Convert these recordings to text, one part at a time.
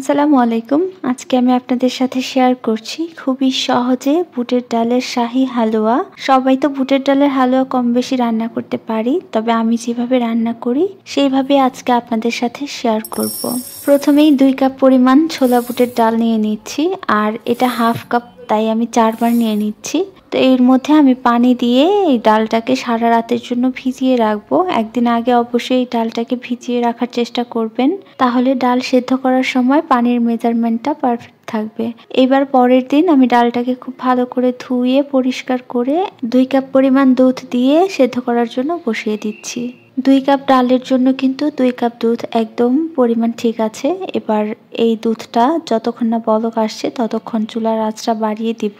আসসালামু আলাইকুম। আজকে আমি আপনাদের সাথে শেয়ার করছি খুবই সহজে বুটের ডালের শাহী হালুয়া। সবাই তো বুটের ডালের হালুয়া কম বেশি রান্না করতে পারি, তবে আমি যেভাবে রান্না করি সেইভাবে আজকে আপনাদের সাথে শেয়ার করব। প্রথমেই 2 কাপ পরিমাণ ছোলা বুটের ডাল নিয়ে নিচ্ছি, আর এটা হাফ কাপ, তাই আমি 4 বার নিয়ে নিচ্ছি। তো এর মধ্যে আমি পানি দিয়ে এই ডালটাকে সারা রাতের জন্য ভিজিয়ে রাখবো। একদিন আগে অবশ্যই এই ডালটাকে ভিজিয়ে রাখার চেষ্টা করবেন, তাহলে ডাল সেদ্ধ করার সময় পানির মেজারমেন্টটা পারফেক্ট থাকবে। এবার পরের দিন আমি ডালটাকে খুব ভালো করে ধুয়ে পরিষ্কার করে 2 কাপ পরিমাণ দুধ দিয়ে সেদ্ধ করার জন্য বসিয়ে দিচ্ছি। 2 কাপ ডালের জন্য কিন্তু 2 কাপ দুধ একদম পরিমাণ ঠিক আছে। এবার এই দুধটা যতক্ষণ না বলক আসছে ততক্ষণ চুলার আঁচটা বাড়িয়ে দিব।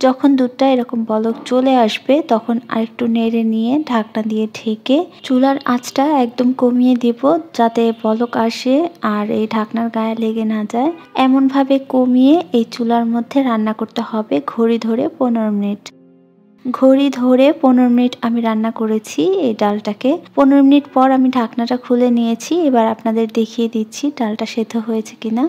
যখন দুধটা এরকম বলক চলে আসবে তখন আরেকটু নেড়ে নিয়ে ঢাকনা দিয়ে ঢেকে চুলার আঁচটা একদম কমিয়ে দিব, যাতে বলক আসে আর এই ঢাকনার গায়ে লেগে না যায়। এমনভাবে কমিয়ে এই চুলার মধ্যে রান্না করতে হবে ঘড়ি ধরে 15 মিনিট। ঘড়ি ধরে 15 মিনিট আমি রান্না করেছি এই ডালটাকে। 15 মিনিট পর আমি ঢাকনাটা খুলে নিয়েছি। এবার আপনাদের দেখিয়ে দিচ্ছি ডালটা সেদ্ধ হয়েছে কিনা।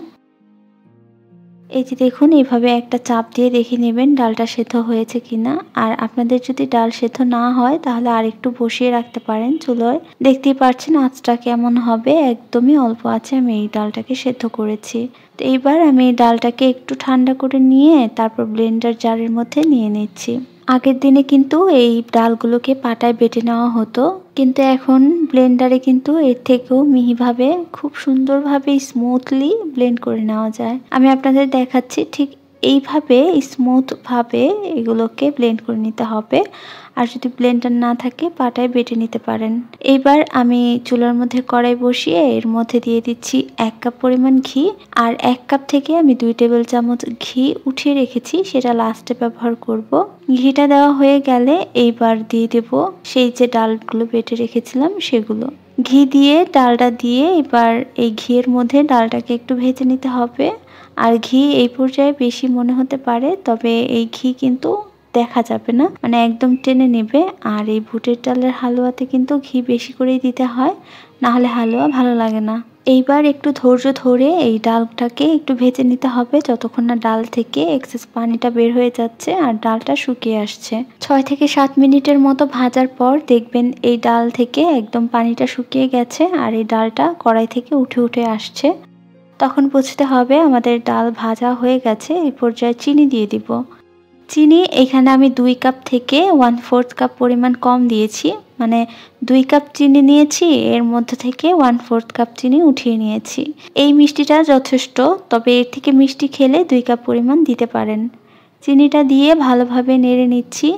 এই যে দেখুন, এইভাবে একটা চাপ দিয়ে দেখে নেবেন ডালটা সেদ্ধ হয়েছে কিনা। আর আপনাদের যদি ডাল সেদ্ধ না হয় তাহলে আরেকটু বসিয়ে রাখতে পারেন চুলোয়। দেখতেই পাচ্ছেন আঁচটা কেমন হবে, একদমই অল্প আছে আমি এই ডালটাকে সেদ্ধ করেছি। তো এইবার আমি এই ডালটাকে একটু ঠান্ডা করে নিয়ে তারপর ব্লেন্ডার জারের মধ্যে নিয়ে নিচ্ছি। আগের দিনে কিন্তু এই ডালগুলোকে পাটায় বেটে নেওয়া হতো, কিন্তু এখন ব্লেন্ডারে কিন্তু এর থেকেও মিহিভাবে খুব সুন্দরভাবে স্মুথলি ব্লেন্ড করে নেওয়া যায়। আমি আপনাদের দেখাচ্ছি ঠিক এইভাবে স্মুথভাবে এগুলোকে ব্লেন্ড করে নিতে হবে। আর যদি ব্লেন্ডার না থাকে পাটায় বেটে নিতে পারেন। এইবার আমি চুলার মধ্যে কড়াই বসিয়ে এর মধ্যে দিয়ে দিচ্ছি 1 কাপ পরিমাণ ঘি। আর 1 কাপ থেকে আমি 2 টেবিল চামচ ঘি উঠিয়ে রেখেছি, সেটা লাস্টে ব্যবহার করব। ঘিটা দেওয়া হয়ে গেলে এইবার দিয়ে দেব সেই যে ডালগুলো বেটে রেখেছিলাম সেগুলো। ঘি দিয়ে ডালটা দিয়ে এবার এই ঘিয়ের মধ্যে ডালটাকে একটু ভেজে নিতে হবে। আর ঘি এই পর্যায়ে বেশি মনে হতে পারে, তবে এই ঘি কিন্তু দেখা যাবে না, মানে একদম টেনে নেবে। আর এই বুটের ডালের হালুয়াতে কিন্তু ঘি বেশি করেই দিতে হয়, না হলে হালুয়া ভালো লাগে না। এইবার একটু ধৈর্য ধরে এই ডালটাকে একটু ভেজে নিতে হবে যতক্ষণ না ডাল থেকে এক্সেস পানিটা বের হয়ে যাচ্ছে আর ডালটা শুকিয়ে আসছে। 6 থেকে 7 মিনিটের মতো ভাজার পর দেখবেন এই ডাল থেকে একদম পানিটা শুকিয়ে গেছে আর এই ডালটা কড়াই থেকে উঠে উঠে আসছে। তখন বুঝতে হবে আমাদের ডাল ভাজা হয়ে গেছে। এই পর্যায়ে চিনি দিয়ে দিব। চিনি এখানে আমি 2 কাপ থেকে 1/4 কাপ পরিমাণ কম দিয়েছি, মানে 2 কাপ চিনি নিয়েছি, এর মধ্যে থেকে 1/4 কাপ চিনি উঠিয়ে নিয়েছি। এই মিষ্টিটা যথেষ্ট, তবে এর থেকে মিষ্টি খেলে 2 কাপ পরিমাণ দিতে পারেন। চিনিটা দিয়ে ভালোভাবে নেড়ে নিচ্ছি।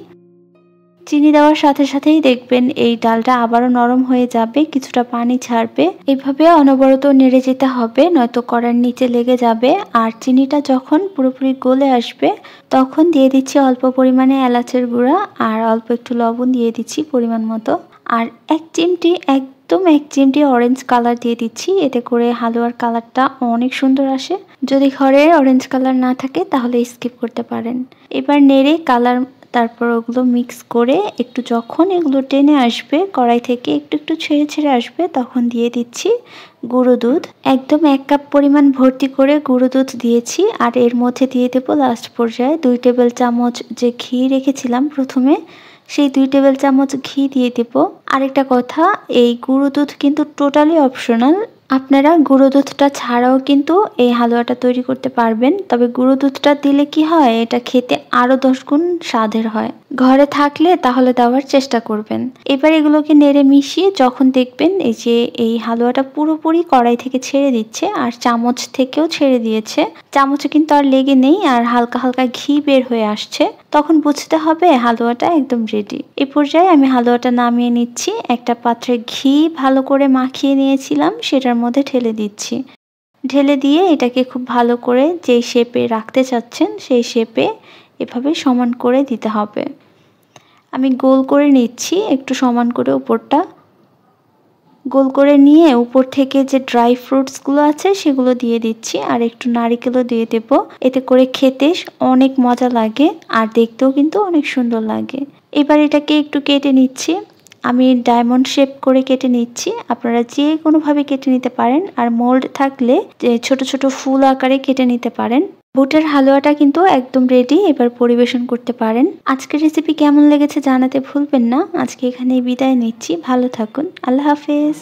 চিনি দেওয়ার সাথে সাথেই দেখবেন এই ডালটা আবারও নরম হয়ে যাবে, কিছুটা পানি ছাড়বে। এইভাবে অনবরত নেড়ে যেতে হবে, নয়তো কড়ার নিচে লেগে যাবে। আর চিনিটা যখন পুরোপুরি গলে আসবে তখন দিয়ে দিচ্ছি অল্প পরিমাণে এলাচের গুঁড়া আর অল্প একটু লবণ দিয়ে দিচ্ছি পরিমাণ মতো। আর 1 চিমটি, একদম 1 চিমটি অরেঞ্জ কালার দিয়ে দিচ্ছি, এতে করে হালুয়ার কালারটা অনেক সুন্দর আসে। যদি ঘরে অরেঞ্জ কালার না থাকে তাহলে স্কিপ করতে পারেন। এবার নেড়ে কালার, তারপর ওগুলো মিক্স করে একটু যখন এগুলো টেনে আসবে কড়াই থেকে একটু একটু ছেড়ে ছেড়ে আসবে তখন দিয়ে দিচ্ছি গুঁড়ো দুধ। একদম 1 কাপ পরিমাণ ভর্তি করে গুঁড়ো দুধ দিয়েছি। আর এর মধ্যে দিয়ে দেবো লাস্ট পর্যায়ে 2 টেবিল চামচ যে ঘি রেখেছিলাম প্রথমে, সেই 2 টেবিল চামচ ঘি দিয়ে দেব। আরেকটা কথা, এই গুঁড়ো দুধ কিন্তু টোটালি অপশনাল। আপনারা গুঁড়ো দুধটা ছাড়াও কিন্তু এই হালুয়াটা তৈরি করতে পারবেন, তবে গুঁড়ো দুধটা দিলে কি হয়, এটা খেতে আরো 10 গুণ স্বাদের হয়। ঘরে থাকলে তাহলে দেওয়ার চেষ্টা করবেন। এবার এগুলোকে নেড়ে মিশিয়ে যখন দেখবেন এই যে এই হালুয়াটা পুরোপুরি কড়াই থেকে ছেড়ে দিচ্ছে আর চামচ থেকেও ছেড়ে দিয়েছে, চামচে কিন্তু আর লেগে নেই আর হালকা হালকা ঘি বের হয়ে আসছে, তখন বুঝতে হবে হালুয়াটা একদম রেডি। এই পর্যায়ে আমি হালুয়াটা নামিয়ে নিচ্ছি। একটা পাত্রে ঘি ভালো করে মাখিয়ে নিয়েছিলাম সেটার মধ্যে ঢেলে দিচ্ছি। ঢেলে দিয়ে এটাকে খুব ভালো করে যেই শেপে রাখতে চাচ্ছেন সেই শেপে এভাবে সমান করে দিতে হবে। আমি গোল করে নিচ্ছি একটু সমান করে, উপরটা গোল করে নিয়ে উপর থেকে যে ড্রাই ফ্রুটসগুলো আছে সেগুলো দিয়ে দিচ্ছি আর একটু নারিকেলও দিয়ে দেব। এতে করে খেতে অনেক মজা লাগে আর দেখতেও কিন্তু অনেক সুন্দর লাগে। এবার এটাকে একটু কেটে নিচ্ছি। আমি ডায়মন্ড শেপ করে কেটে নিচ্ছি। আপনারা যে কোনোভাবে কেটে নিতে পারেন, আর মোল্ড থাকলে ছোট ছোট ফুল আকারে কেটে নিতে পারেন। বুটের হালুয়াটা কিন্তু একদম রেডি, এবার পরিবেশন করতে পারেন। আজকের রেসিপি কেমন লেগেছে জানাতে ভুলবেন না। আজকে এখানেই বিদায় নিচ্ছি, ভালো থাকুন, আল্লাহ হাফেজ।